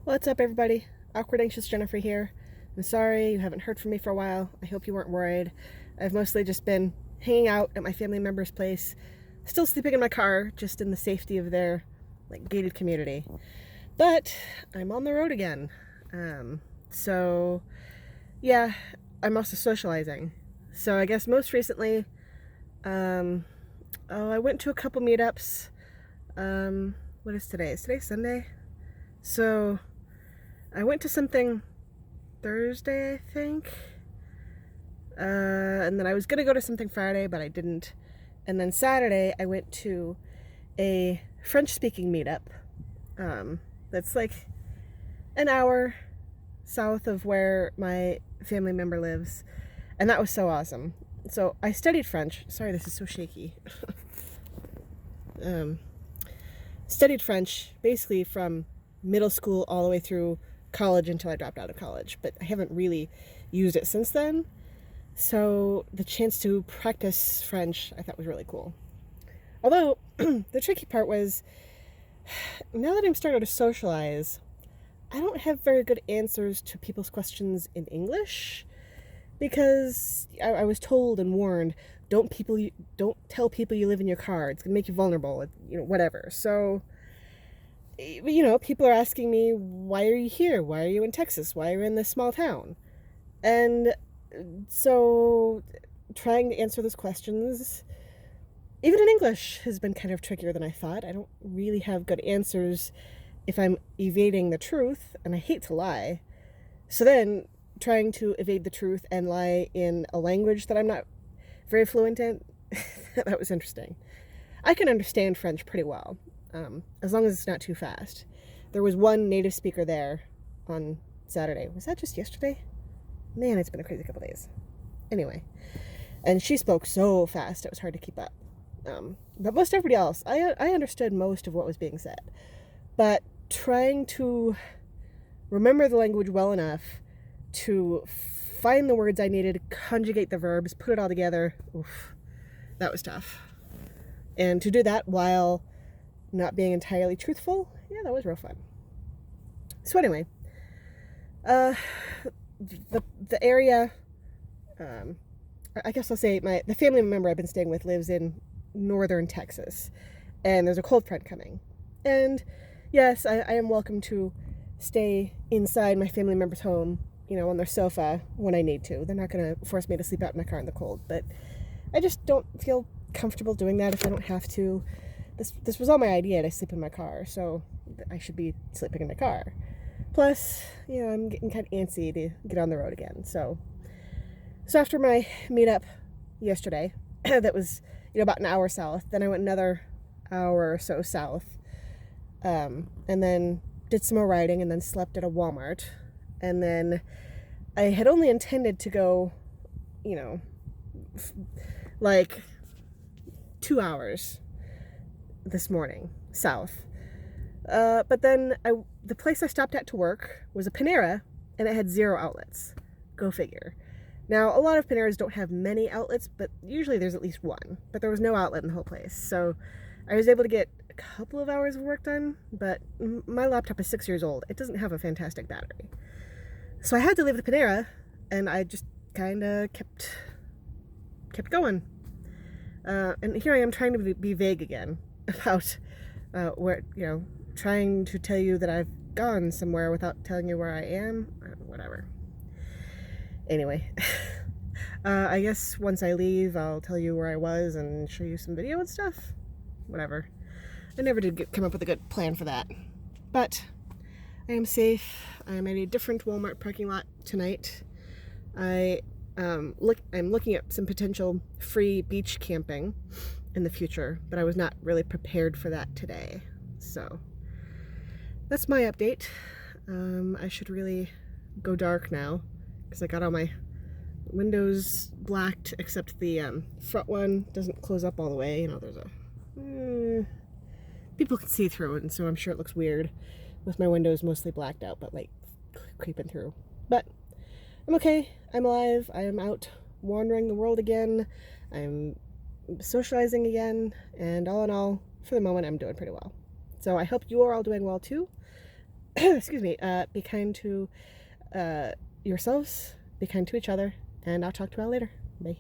What's up, everybody? Awkward Anxious Jennifer here. I'm sorry you haven't heard from me for a while. I hope you weren't worried. I've mostly just been hanging out at my family member's place, still sleeping in my car, just in the safety of their gated community. But I'm on the road again. So yeah, I'm also socializing. So I guess most recently, I went to a couple meetups. What is today? Is today Sunday? So I went to something Thursday, I think. And then I was going to go to something Friday, but I didn't. And then Saturday, I went to a French-speaking meetup. That's like an hour south of where my family member lives. And that was so awesome. So I studied French. Sorry, this is so shaky. Studied French basically from middle school all the way through college until I dropped out of college, but I haven't really used it since then. So the chance to practice French I thought was really cool. Although the tricky part was, now that I'm starting to socialize, I don't have very good answers to people's questions in English, because I was told and warned, don't tell people you live in your car. It's gonna make you vulnerable, whatever. So people are asking me, why are you here? Why are you in Texas? Why are you in this small town? And so trying to answer those questions, even in English, has been kind of trickier than I thought. I don't really have good answers if I'm evading the truth, and I hate to lie. So then trying to evade the truth and lie in a language that I'm not very fluent in, that was interesting. I can understand French pretty well. As long as it's not too fast. There was one native speaker there on Saturday. Was that just yesterday? Man, it's been a crazy couple days. Anyway, and she spoke so fast it was hard to keep up. But most everybody else, I understood most of what was being said. But trying to remember the language well enough to find the words I needed, conjugate the verbs, put it all together, oof, that was tough. And to do that while not being entirely truthful, yeah, that was real fun. So anyway, the area, I guess I'll say the family member I've been staying with lives in northern Texas, and there's a cold front coming. And yes, I am welcome to stay inside my family member's home, on their sofa when I need to. They're not going to force me to sleep out in my car in the cold, but I just don't feel comfortable doing that if I don't have to. This was all my idea to sleep in my car, so I should be sleeping in my car. Plus, I'm getting kind of antsy to get on the road again. So after my meetup yesterday, that was about an hour south, then I went another hour or so south, and then did some more riding, and then slept at a Walmart, and then I had only intended to go, 2 hours this morning south, but then the place I stopped at to work was a Panera, and it had 0 outlets. Go figure. Now, a lot of Paneras don't have many outlets, but usually there's at least one, but there was no outlet in the whole place. So I was able to get a couple of hours of work done, but my laptop is 6 years old. It doesn't have a fantastic battery, so I had to leave the Panera, and I just kind of kept going, and here I am trying to be vague again about where, trying to tell you that I've gone somewhere without telling you where I am. Whatever. Anyway, I guess once I leave, I'll tell you where I was and show you some video and stuff. Whatever. I never did come up with a good plan for that. But I am safe. I'm at a different Walmart parking lot tonight. I'm looking at some potential free beach camping in the future, but I was not really prepared for that today. So that's my update. I should really go dark now, because I got all my windows blacked except the front one doesn't close up all the way. There's people can see through it, and so I'm sure it looks weird with my windows mostly blacked out, but creeping through. But I'm okay. I'm alive. I am out wandering the world again. I'm socializing again, and all in all, for the moment, I'm doing pretty well. So I hope you are all doing well too. excuse me, be kind to yourselves, be kind to each other, and I'll talk to you all later. Bye.